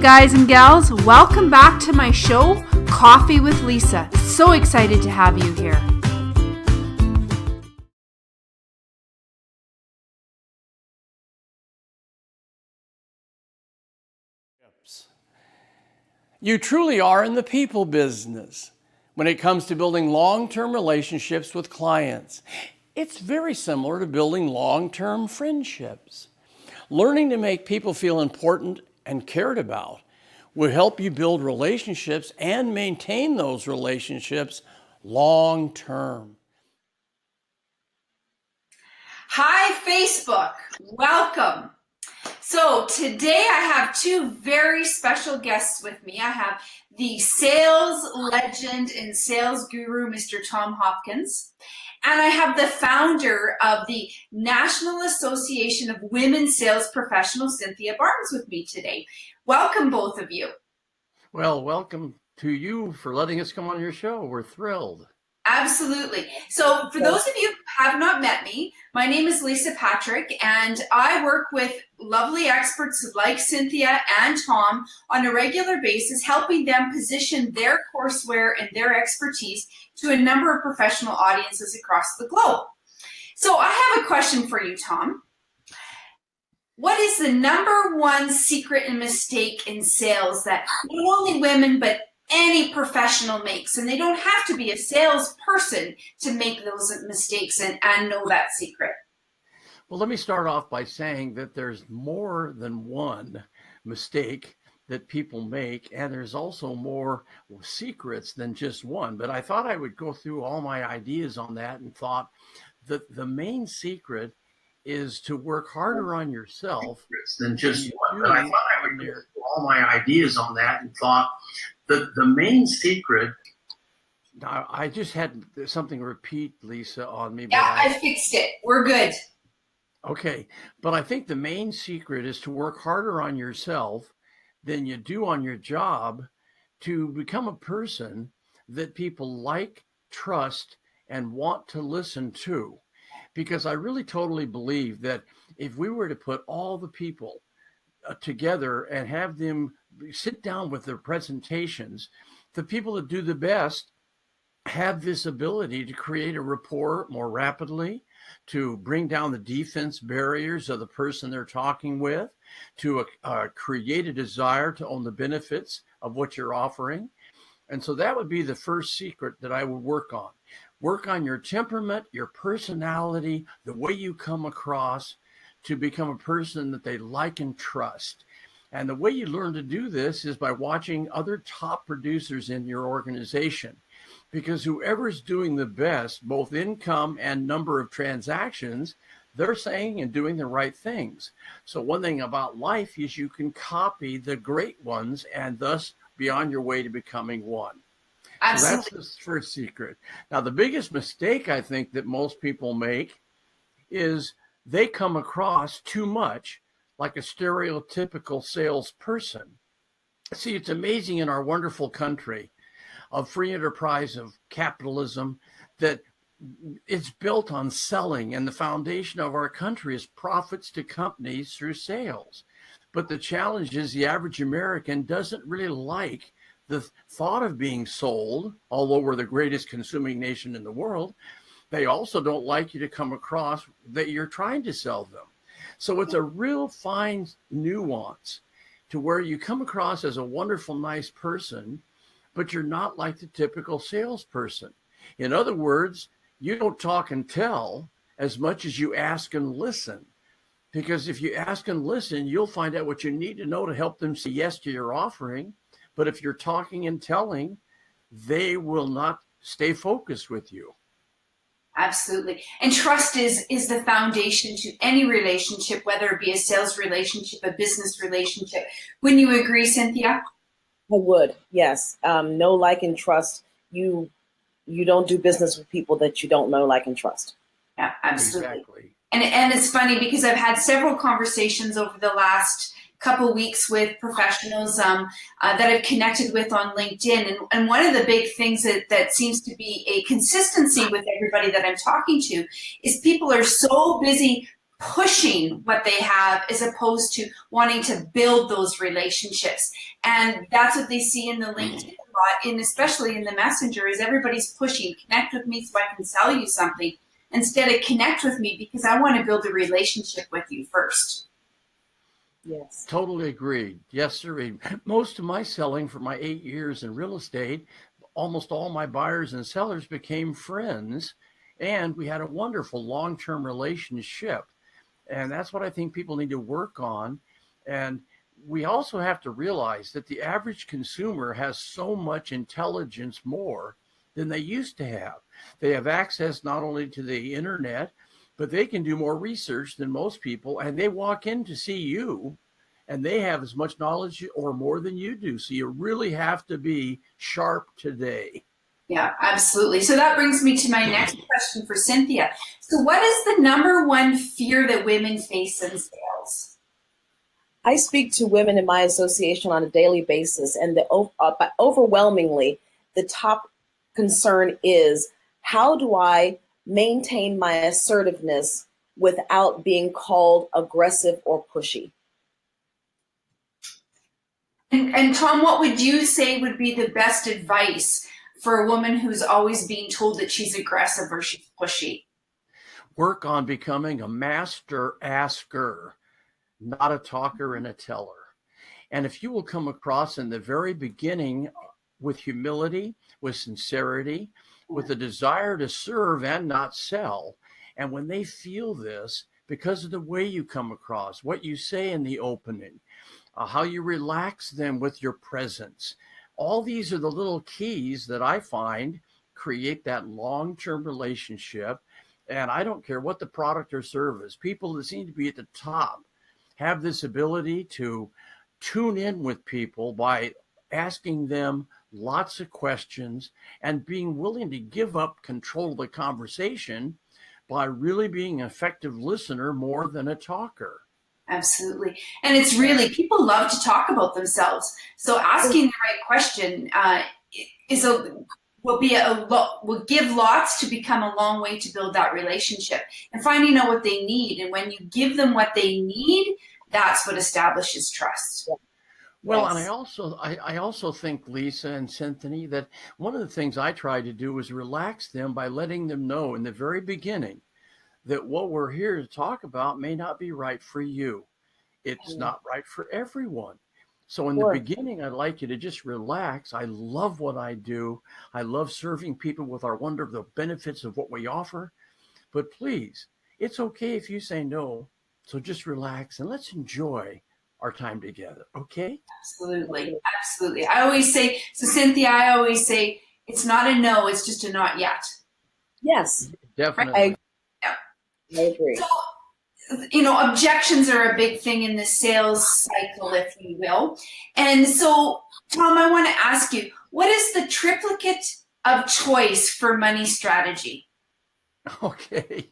guys and gals, welcome back to my show, Coffee with Lisa. So excited to have you here. You truly are in the people business when it comes to building long-term relationships with clients. It's very similar to building long-term friendships. Learning to make people feel important and cared about will help you build relationships and maintain those relationships long-term. Hi, Facebook. Welcome. So today I have two very special guests with me. I have the sales legend and sales guru, Mr. Tom Hopkins, and I have the founder of the National Association of Women Sales Professionals, Cynthia with me today. Welcome, both of you. Well, welcome to you for letting us come on your show. We're thrilled. Absolutely. So for those of you who have not met me, my name is Lisa Patrick, and I work with lovely experts like Cynthia and Tom on a regular basis, helping them position their courseware and their expertise to a number of professional audiences across the globe. So I have a question for you, Tom. What is the number one secret and mistake in sales that not only women, but any professional makes? And they don't have to be a salesperson to make those mistakes and know that secret. Well, let me start off by saying that there's more than one mistake that people make, and there's also more secrets than just one. But I thought I would go through all my ideas on that and thought that the main secret is to work harder on yourself than just one. But I thought I would go through all my ideas on that and thought that the main secret. Now, I just had something repeat, Lisa, on me. Yeah, I fixed it. We're good. Okay, but I think the main secret is to work harder on yourself than you do on your job to become a person that people like, trust, and want to listen to. Because I really totally believe that if we were to put all the people together and have them sit down with their presentations, the people that do the best have this ability to create a rapport more rapidly, to bring down the defense barriers of the person they're talking with, to create a desire to own the benefits of what you're offering. And so that would be the first secret that I would work on. Work on your temperament, your personality, the way you come across to become a person that they like and trust. And the way you learn to do this is by watching other top producers in your organization, because whoever's doing the best, both income and number of transactions, they're saying and doing the right things. So one thing about life is you can copy the great ones and thus be on your way to becoming one. Absolutely. So that's the first secret. Now, the biggest mistake I think that most people make is they come across too much like a stereotypical salesperson. See, it's amazing in our wonderful country of free enterprise, of capitalism, that it's built on selling, and the foundation of our country is profits to companies through sales. But the challenge is the average American doesn't really like the thought of being sold, although we're the greatest consuming nation in the world. They also don't like you to come across that you're trying to sell them. So it's a real fine nuance to where you come across as a wonderful, nice person, but you're not like the typical salesperson. In other words, you don't talk and tell as much as you ask and listen. Because if you ask and listen, you'll find out what you need to know to help them say yes to your offering. But if you're talking and telling, they will not stay focused with you. Absolutely. And trust is the foundation to any relationship, whether it be a sales relationship, a business relationship. Wouldn't you agree, Cynthia? I would, yes. Know, like, and trust. You don't do business with people that you don't know, like, and trust. Yeah, absolutely. Exactly. And it's funny because I've had several conversations over the last couple weeks with professionals that I've connected with on LinkedIn. And one of the big things that seems to be a consistency with everybody that I'm talking to is people are so busy pushing what they have as opposed to wanting to build those relationships. And that's what they see in the LinkedIn a lot, especially in the messenger, is everybody's pushing, connect with me so I can sell you something, instead of connect with me because I want to build a relationship with you first. Yes. Totally agreed. Yes, sir. Most of my selling for my 8 years in real estate, almost all my buyers and sellers became friends, and we had a wonderful long-term relationship. And that's what I think people need to work on. And we also have to realize that the average consumer has so much intelligence more than they used to have. They have access not only to the internet, but they can do more research than most people. And they walk in to see you, and they have as much knowledge or more than you do. So you really have to be sharp today. Yeah, absolutely. So that brings me to my next question for Cynthia. So what is the number one fear that women face in sales? I speak to women in my association on a daily basis, and overwhelmingly, the top concern is, how do I maintain my assertiveness without being called aggressive or pushy? And Tom, what would you say would be the best advice for a woman who's always being told that she's aggressive or she's pushy? Work on becoming a master asker, not a talker and a teller. And if you will come across in the very beginning with humility, with sincerity, with a desire to serve and not sell, and when they feel this, because of the way you come across, what you say in the opening, how you relax them with your presence, all these are the little keys that I find create that long-term relationship. And I don't care what the product or service, people that seem to be at the top have this ability to tune in with people by asking them lots of questions and being willing to give up control of the conversation by really being an effective listener more than a talker. Absolutely. And it's really, people love to talk about themselves. So asking the right question will give lots to become a long way to build that relationship, and finding out what they need. And when you give them what they need, that's what establishes trust. Well, Yes. and I also think, Lisa and Cynthia, that one of the things I try to do is relax them by letting them know in the very beginning that what we're here to talk about may not be right for you. It's not right for everyone. So in the beginning, I'd like you to just relax. I love what I do. I love serving people with the benefits of what we offer. But please, it's okay if you say no. So just relax and let's enjoy our time together. Okay? Absolutely. Absolutely. I always say, so Cynthia, I always say, it's not a no, it's just a not yet. Yes. Definitely. I agree. So, objections are a big thing in the sales cycle, if you will. And so, Tom, I want to ask you, what is the triplicate of choice for money strategy? Okay.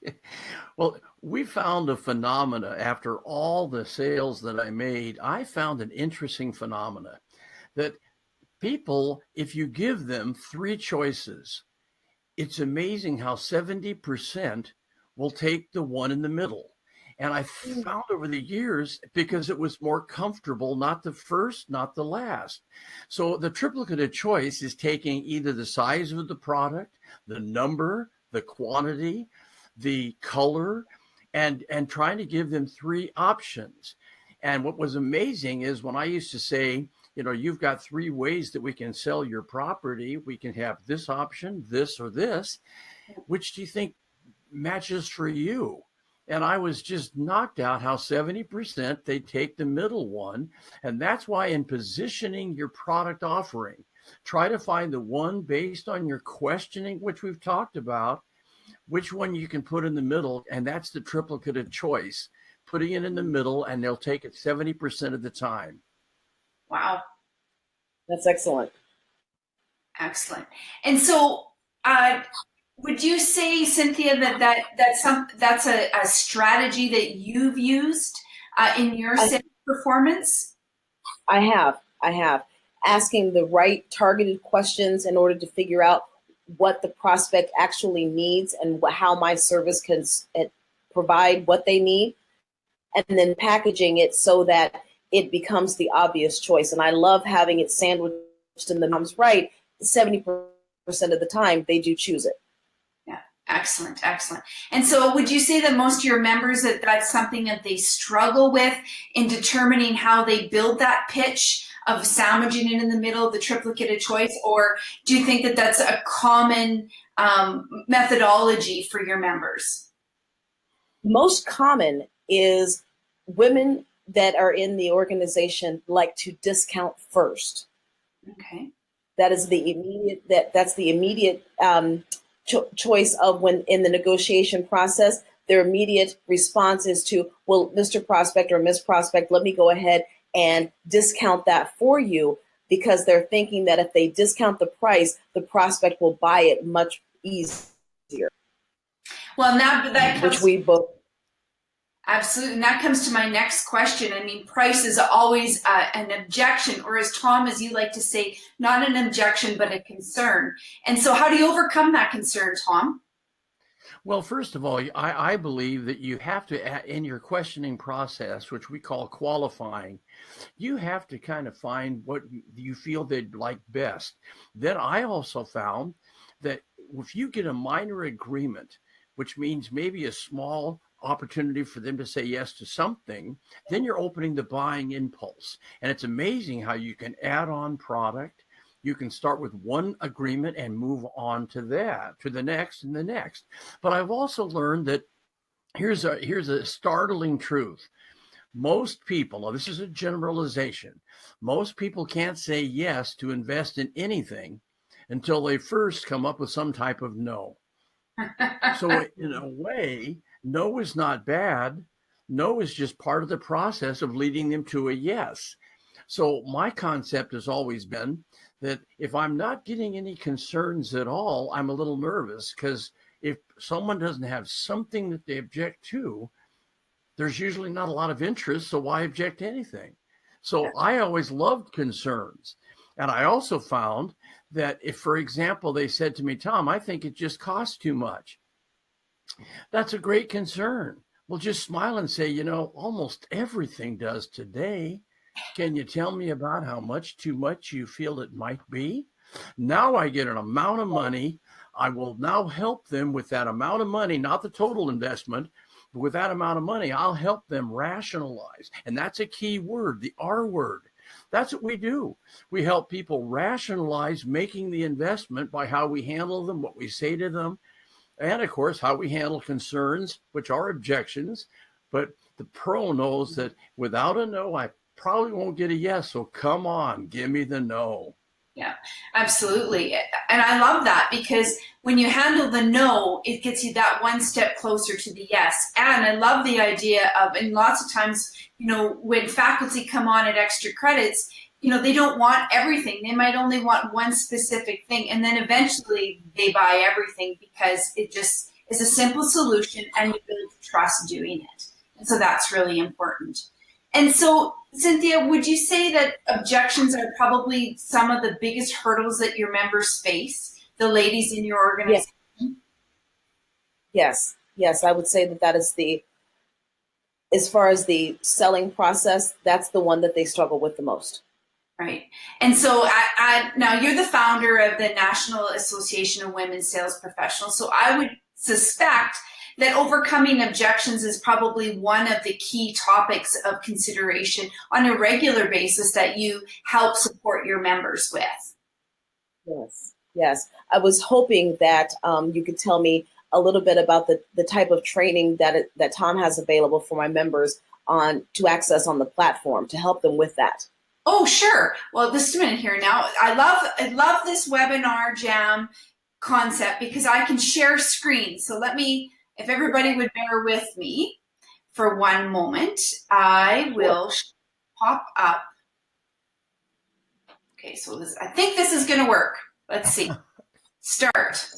Well, we found a phenomena after all the sales that I made. I found an interesting phenomena that people, if you give them 3 choices, it's amazing how 70% will take the one in the middle. And I found over the years, because it was more comfortable, not the first, not the last. So the triplicated choice is taking either the size of the product, the number, the quantity, the color, and trying to give them 3 options. And what was amazing is when I used to say, you've got 3 ways that we can sell your property. We can have this option, this, or this. Which do you think matches for you? And I was just knocked out how 70% they take the middle one. And that's why in positioning your product offering, try to find the one based on your questioning, which we've talked about, which one you can put in the middle. And that's the triplicated choice, putting it in the middle, and they'll take it 70% of the time. Wow. That's excellent. Excellent. And so, would you say, Cynthia, that's a strategy that you've used in your sales performance? I have. Asking the right targeted questions in order to figure out what the prospect actually needs and how my service can provide what they need, and then packaging it so that it becomes the obvious choice. And I love having it sandwiched in the mom's right. 70% of the time, they do choose it. Yeah, excellent, excellent. And so would you say that most of your members, that's something that they struggle with in determining how they build that pitch of sandwiching it in the middle of the triplicated choice? Or do you think that that's a common methodology for your members? Most common is women that are in the organization like to discount first. Okay. That is the immediate, that's the immediate choice of when in the negotiation process, their immediate response is to, well, Mr. Prospect or Miss Prospect, let me go ahead and discount that for you, because they're thinking that if they discount the price, the prospect will buy it much easier. Well, now that comes, which we both. Absolutely. And that comes to my next question. I mean, price is always an objection, or as Tom, as you like to say, not an objection, but a concern. And so how do you overcome that concern, Tom? Well, first of all, I believe that you have to, in your questioning process, which we call qualifying, you have to kind of find what you feel they'd like best. Then I also found that if you get a minor agreement, which means maybe a small opportunity for them to say yes to something, then you're opening the buying impulse. And it's amazing how you can add on product. You can start with one agreement and move on to that, to the next and the next. But I've also learned that here's a startling truth. Most people, now this is a generalization, most people can't say yes to invest in anything until they first come up with some type of no. So in a way, no is not bad. No is just part of the process of leading them to a yes. So my concept has always been that if I'm not getting any concerns at all, I'm a little nervous, because if someone doesn't have something that they object to, there's usually not a lot of interest. So why object to anything? So I always loved concerns. And I also found that if, for example, they said to me, Tom, I think it just costs too much. That's a great concern. Well, just smile and say, you know, almost everything does today. Can you tell me about how much too much you feel it might be? Now I get an amount of money. I will now help them with that amount of money, not the total investment, but with that amount of money, I'll help them rationalize. And that's a key word, the R word. That's what we do. We help people rationalize making the investment by how we handle them, what we say to them, and of course, how we handle concerns, which are objections. But the pro knows that without a no, I probably won't get a yes. So come on, give me the no. Yeah, absolutely. And I love that, because when you handle the no, it gets you that one step closer to the yes. And I love the idea of, and lots of times, you know, when faculty come on at extra credits, you know, they don't want everything. They might only want one specific thing. And then eventually they buy everything, because it just is a simple solution and you build trust doing it. And so that's really important. And so, Cynthia, would you say that objections are probably some of the biggest hurdles that your members face, the ladies in your organization? Yes, I would say that is as far as the selling process, that's the one that they struggle with the most. Right. And so now you're the founder of the National Association of Women Sales Professionals. So I would suspect that overcoming objections is probably one of the key topics of consideration on a regular basis that you help support your members with. Yes. I was hoping that you could tell me a little bit about the type of training that Tom has available for my members to access on the platform to help them with that. Oh, sure. Well, just a minute here now. I love this webinar jam concept, because I can share screen. So let me, if everybody would bear with me for one moment, I will pop up. Okay, so I think this is going to work. Let's see. Start.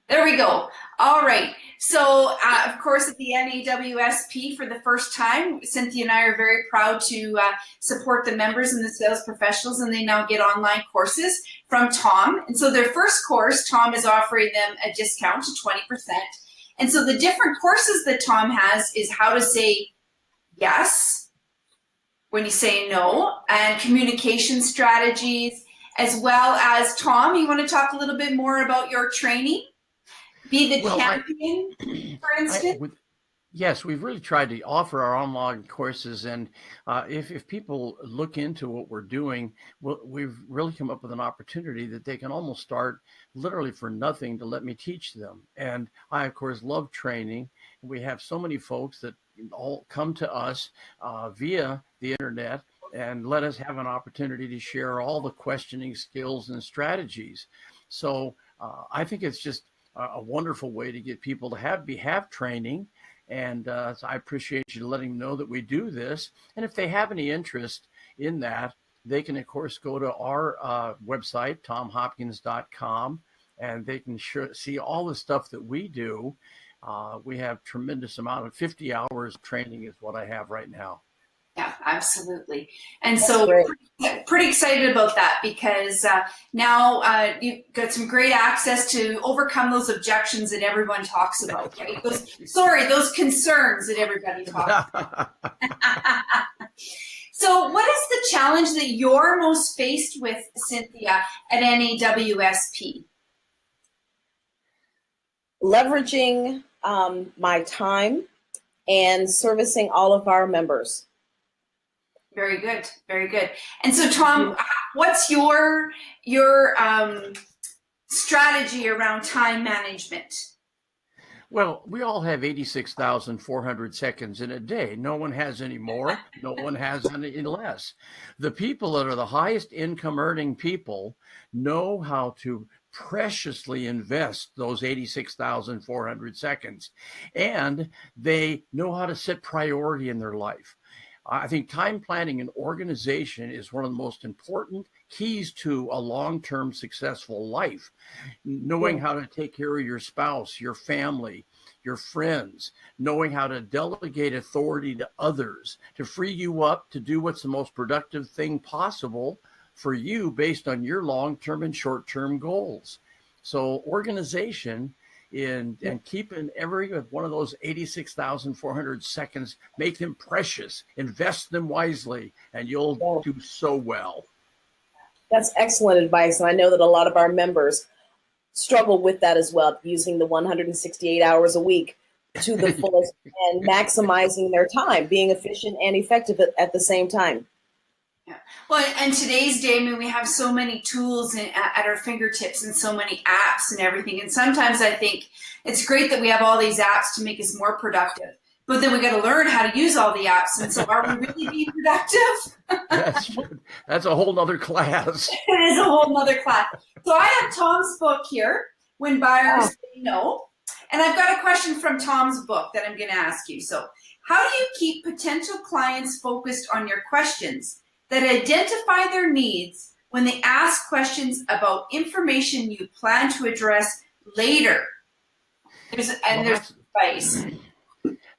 There we go. All right. So, of course, at the NAWSP for the first time, Cynthia and I are very proud to support the members and the sales professionals, and they now get online courses from Tom. And so their first course, Tom is offering them a discount to 20%. And so the different courses that Tom has is how to say yes when you say no, and communication strategies, as well as, Tom, you want to talk a little bit more about your training? Be the champion, for instance? Yes, we've really tried to offer our online courses, and if people look into what we're doing, we've really come up with an opportunity that they can almost start literally for nothing to let me teach them. And I, of course, love training. We have so many folks that all come to us via the internet and let us have an opportunity to share all the questioning skills and strategies. So I think it's just a wonderful way to get people to have training. And so I appreciate you letting them know that we do this. And if they have any interest in that, they can, of course, go to our website, tomhopkins.com, and they can see all the stuff that we do. We have tremendous amount of 50 hours of training is what I have right now. Yeah, absolutely. And so pretty excited about that, because now you've got some great access to overcome those objections that everyone talks about, right? Those concerns that everybody talks about. So what is the challenge that you're most faced with, Cynthia, at NAWSP? Leveraging my time and servicing all of our members. Very good, very good. And so, Tom, what's your strategy around time management? Well, we all have 86,400 seconds in a day. No one has any more. No one has any less. The people that are the highest income earning people know how to preciously invest those 86,400 seconds, and they know how to set priority in their life. I think time planning and organization is one of the most important keys to a long-term successful life. Knowing how to take care of your spouse, your family, your friends, knowing how to delegate authority to others to free you up to do what's the most productive thing possible for you based on your long-term and short-term goals. So organization and keeping every one of those 86,400 seconds, make them precious, invest them wisely, and you'll do so well. That's excellent advice. And I know that a lot of our members struggle with that as well, using the 168 hours a week to the fullest and maximizing their time, being efficient and effective at the same time. Yeah. Well, and today's day, I mean, we have so many tools at our fingertips and so many apps and everything. And sometimes I think it's great that we have all these apps to make us more productive, but then we got to learn how to use all the apps. And so are we really being productive? That's a whole nother class. It is a whole nother class. So I have Tom's book here, When Buyers Say No. And I've got a question from Tom's book that I'm going to ask you. So how do you keep potential clients focused on your questions that identify their needs when they ask questions about information you plan to address later? There's advice.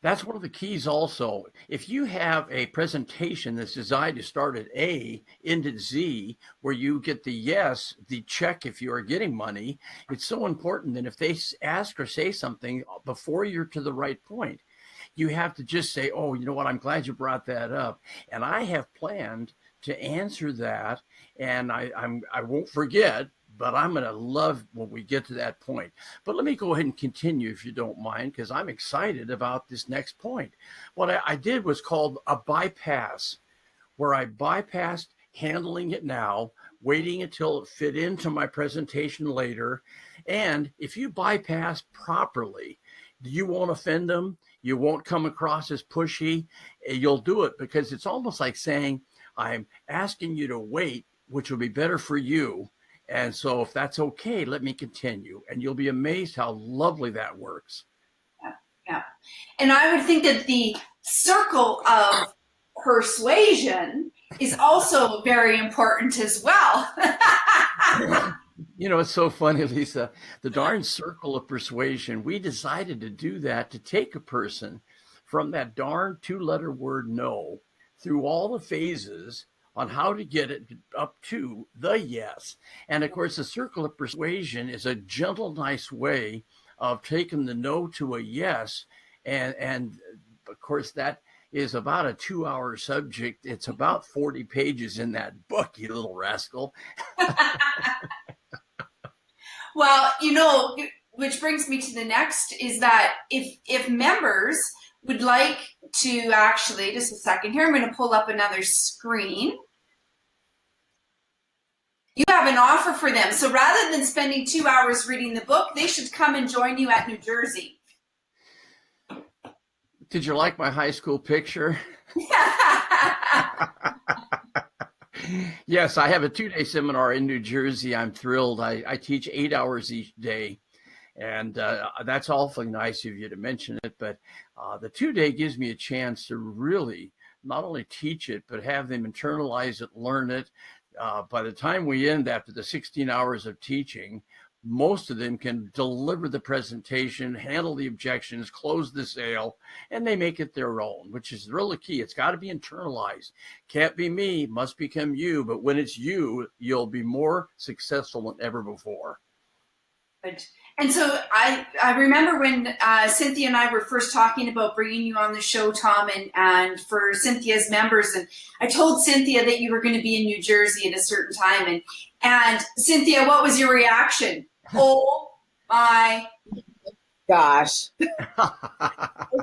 That's one of the keys also. If you have a presentation that's designed to start at A, end at Z, where you get the yes, the check if you are getting money, it's so important that if they ask or say something before you're to the right point, you have to just say, oh, you know what, I'm glad you brought that up. And I have planned to answer that, and I won't forget, but I'm going to love when we get to that point. But let me go ahead and continue, if you don't mind, because I'm excited about this next point. What I did was called a bypass, where I bypassed handling it now, waiting until it fit into my presentation later. And if you bypass properly, you won't offend them. You won't come across as pushy. You'll do it because it's almost like saying, I'm asking you to wait, which will be better for you. And so if that's okay, let me continue. And you'll be amazed how lovely that works. Yeah. And I would think that the circle of persuasion is also very important as well. You know, it's so funny, Lisa, the darn circle of persuasion, we decided to do that to take a person from that darn 2-letter word no through all the phases on how to get it up to the yes. And of course, the circle of persuasion is a gentle, nice way of taking the no to a yes. And of course, that is about a 2-hour subject. It's about 40 pages in that book, you little rascal. Well, which brings me to the next is that if members would like to actually, just a second here, I'm going to pull up another screen. You have an offer for them. So rather than spending 2 hours reading the book, they should come and join you at New Jersey. Did you like my high school picture? Yes, I have a 2-day seminar in New Jersey. I'm thrilled. I teach 8 hours each day. And that's awfully nice of you to mention it. But the 2-day gives me a chance to really not only teach it, but have them internalize it, learn it. By the time we end after the 16 hours of teaching, most of them can deliver the presentation, handle the objections, close the sale, and they make it their own, which is really key. It's got to be internalized. Can't be me, must become you. But when it's you, you'll be more successful than ever before. Good. And so I remember when Cynthia and I were first talking about bringing you on the show, Tom, and for Cynthia's members, and I told Cynthia that you were going to be in New Jersey at a certain time, and Cynthia, what was your reaction? Oh my gosh. How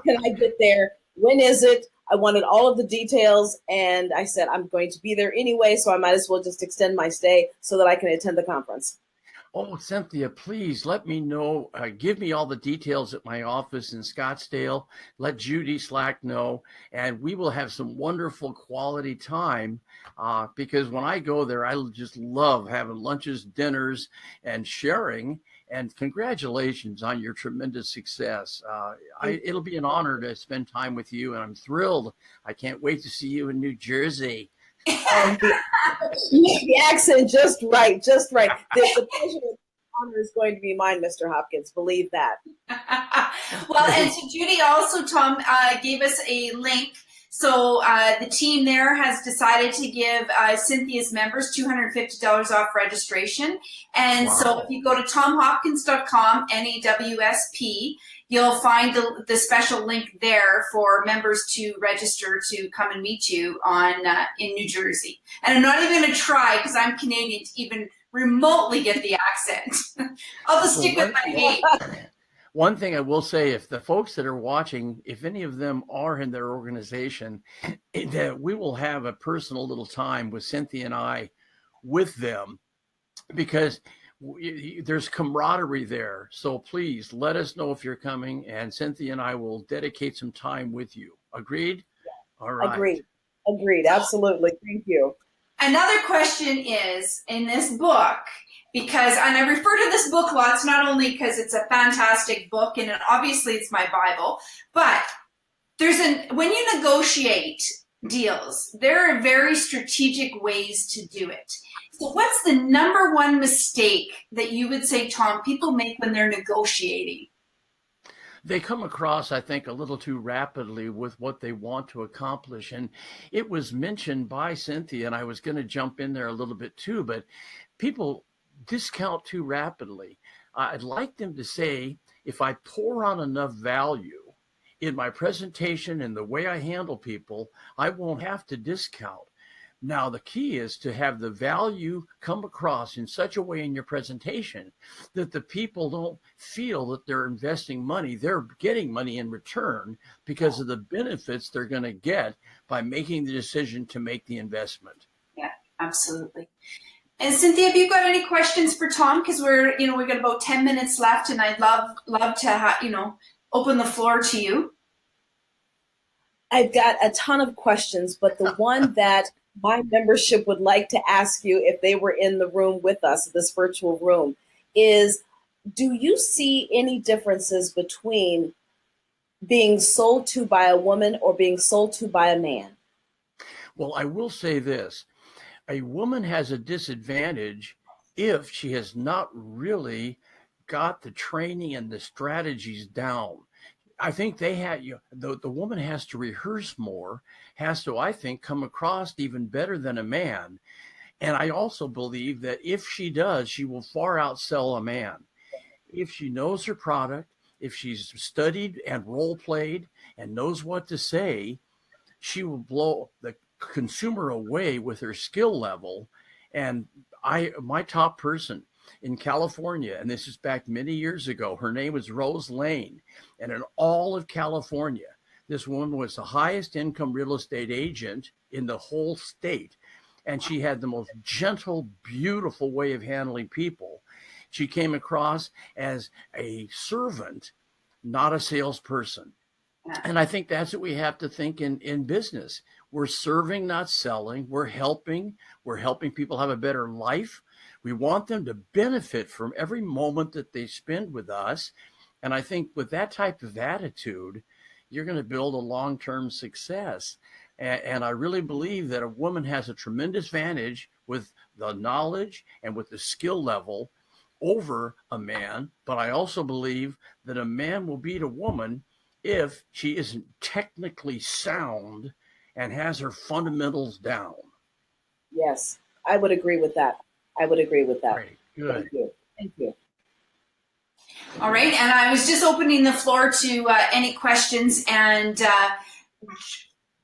can I get there? When is it? I wanted all of the details, and I said, I'm going to be there anyway, so I might as well just extend my stay so that I can attend the conference. Oh, Cynthia, please let me know. Give me all the details at my office in Scottsdale. Let Judy Slack know, and we will have some wonderful quality time because when I go there, I just love having lunches, dinners, and sharing. And congratulations on your tremendous success. It'll be an honor to spend time with you, and I'm thrilled. I can't wait to see you in New Jersey. The accent just right. The pleasure and honor is going to be mine, Mr. Hopkins. Believe that. Well, and so Judy also, Tom, gave us a link. So the team there has decided to give Cynthia's members $250 off registration. And Wow. So if you go to tomhopkins.com, NAWSP, you'll find the special link there for members to register to come and meet you in New Jersey. And I'm not even going to try, because I'm Canadian, to even remotely get the accent. I'll just stick with my name. One thing I will say, if the folks that are watching, if any of them are in their organization, that we will have a personal little time with Cynthia and I with them, because there's camaraderie there. So please let us know if you're coming, and Cynthia and I will dedicate some time with you. Agreed? All right. Agreed. Absolutely. Thank you. Another question is, in this book, and I refer to this book lots, not only because it's a fantastic book and obviously it's my Bible, but when you negotiate deals, there are very strategic ways to do it. So what's the number one mistake that you would say, Tom, people make when they're negotiating? They come across, I think, a little too rapidly with what they want to accomplish. And it was mentioned by Cynthia, and I was going to jump in there a little bit too, but people discount too rapidly. I'd like them to say, if I pour on enough value in my presentation and the way I handle people, I won't have to discount. Now, the key is to have the value come across in such a way in your presentation that the people don't feel that they're investing money. They're getting money in return because of the benefits they're going to get by making the decision to make the investment. Yeah, absolutely. And Cynthia, have you got any questions for Tom? Because we've got about 10 minutes left, and I'd love to open the floor to you. I've got a ton of questions, but the one that my membership would like to ask you, if they were in the room with us, this virtual room, is, do you see any differences between being sold to by a woman or being sold to by a man? Well, I will say this. A woman has a disadvantage if she has not really got the training and the strategies down. I think the woman has to rehearse more, has to, I think, come across even better than a man. And I also believe that if she does, she will far outsell a man. if she knows her product, if she's studied and role played and knows what to say, she will blow the consumer away with her skill level. And my top person in California, and this is back many years ago, her name was Rose Lane. And in all of California, this woman was the highest income real estate agent in the whole state. And she had the most gentle, beautiful way of handling people. She came across as a servant, not a salesperson. And I think that's what we have to think in business. We're serving, not selling. We're helping people have a better life. We want them to benefit from every moment that they spend with us. And I think with that type of attitude, you're going to build a long-term success. And I really believe that a woman has a tremendous advantage with the knowledge and with the skill level over a man. But I also believe that a man will beat a woman if she isn't technically sound and has her fundamentals down. Yes, I would agree with that. Great. Good. Thank you. All right, and I was just opening the floor to any questions, and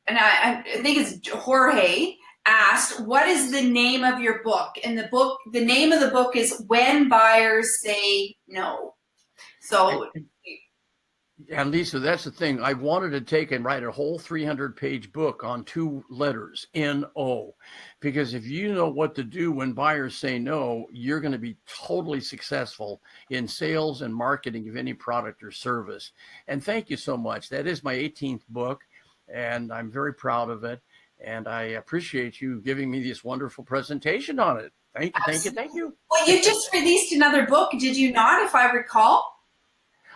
I think it's Jorge asked, "What is the name of your book?" And the name of the book is "When Buyers Say No." So. And Lisa, that's the thing. I wanted to take and write a whole 300-page book on 2 letters, N-O, because if you know what to do when buyers say no, you're going to be totally successful in sales and marketing of any product or service. And thank you so much. That is my 18th book, and I'm very proud of it. And I appreciate you giving me this wonderful presentation on it. Thank you. Well, you just released another book, did you not, if I recall?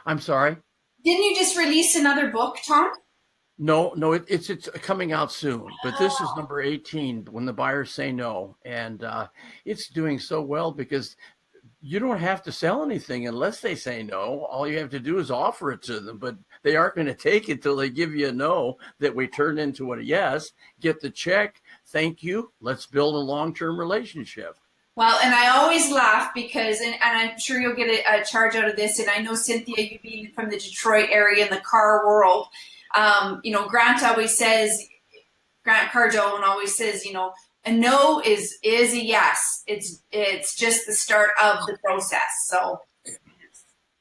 I'm sorry? Didn't you just release another book, Tom? No, it's coming out soon, but this is number 18, When the Buyers Say No. And it's doing so well because you don't have to sell anything unless they say no. All you have to do is offer it to them, but they aren't going to take it till they give you a no that we turn into a yes, get the check. Thank you. Let's build a long-term relationship. Well, and I always laugh because, and I'm sure you'll get a charge out of this, and I know, Cynthia, you being from the Detroit area in the car world, Grant Cardone always says, a no is a yes. It's just the start of the process. So,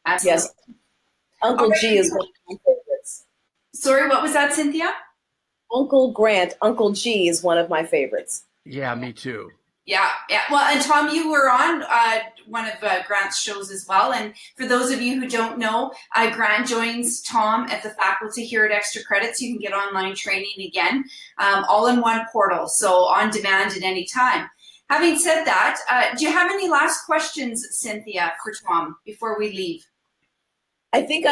absolutely. Yes. Uncle G is one of my favorites. Sorry, what was that, Cynthia? Uncle G is one of my favorites. Yeah, me too. Yeah. Well, and Tom, you were on one of Grant's shows as well. And for those of you who don't know, Grant joins Tom at the faculty here at Extra Credit, so you can get online training again, all in one portal, so on demand at any time. Having said that, do you have any last questions, Cynthia, for Tom before we leave? I think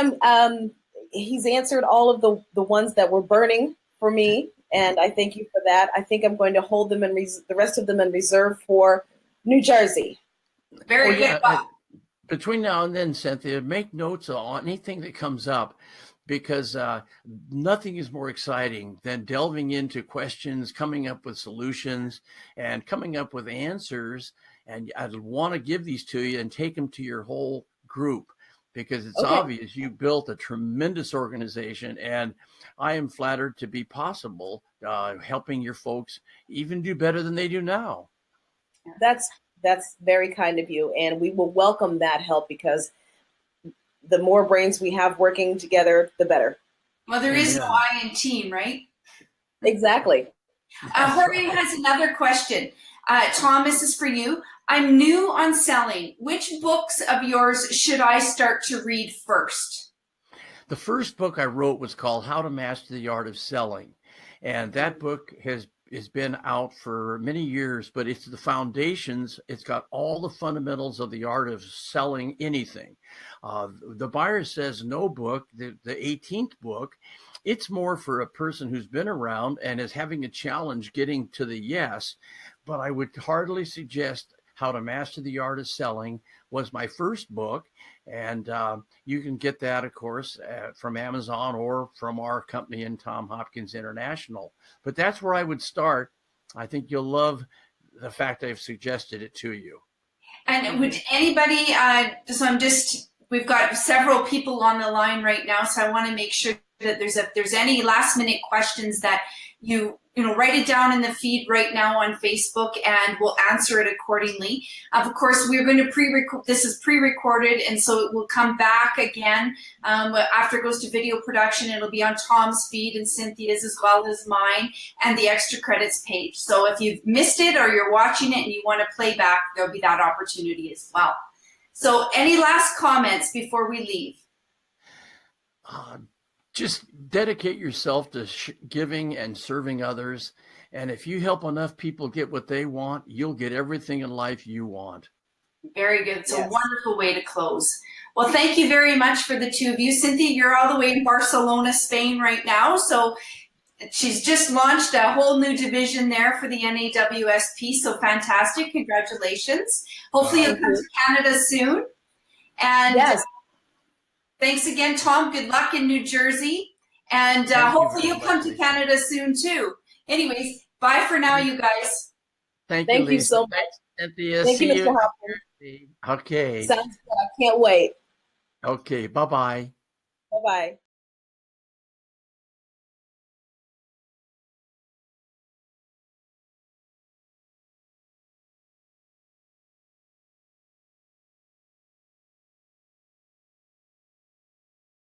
he's answered all of the ones that were burning for me. And I thank you for that. I think I'm going to hold them the rest of them in reserve for New Jersey. Very good. Between now and then, Cynthia, make notes on anything that comes up, because nothing is more exciting than delving into questions, coming up with solutions, and coming up with answers. And I'd want to give these to you and take them to your whole group, because it's obvious you built a tremendous organization, and I am flattered to be possible helping your folks even do better than they do now. That's very kind of you, and we will welcome that help, because the more brains we have working together, the better. Well, there is no I in team, right? Exactly. Jorge has another question. Tom, this is for you. I'm new on selling. Which books of yours should I start to read first? The first book I wrote was called How to Master the Art of Selling. And that book has been out for many years, but it's the foundations. It's got all the fundamentals of the art of selling anything. The Buyer Says No book, the 18th book, it's more for a person who's been around and is having a challenge getting to the yes. But I would hardly suggest How to Master the Art of Selling was my first book. And you can get that, of course, from Amazon or from our company in Tom Hopkins International. But that's where I would start. I think you'll love the fact I've suggested it to you. And would anybody, so I'm just we've got several people on the line right now, so I want to make sure that if there's any last minute questions that you write it down in the feed right now on Facebook, and we'll answer it accordingly. Of course, we're going to pre-record. This is pre-recorded, and so it will come back again after it goes to video production. It'll be on Tom's feed and Cynthia's as well as mine, and the extra credits page. So if you've missed it or you're watching it and you want to play back, there'll be that opportunity as well. So any last comments before we leave? Just dedicate yourself to giving and serving others. And if you help enough people get what they want, you'll get everything in life you want. Very good. It's Yes. a wonderful way to close. Well, thank you very much for the two of you. Cynthia, you're all the way in Barcelona, Spain right now. So she's just launched a whole new division there for the NAWSP. So fantastic. Congratulations. Hopefully you'll come to Canada soon. And Yes. thanks again, Tom. Good luck in New Jersey. And Thank you hopefully very you'll come to much. Canada soon too. Anyways, bye for now, you guys. Thank Thank you Lisa. so much. Thanks, Cynthia. Thank See you, Mr. Hopkins. Okay. Sounds good. I can't wait. Okay. Bye-bye. Bye-bye.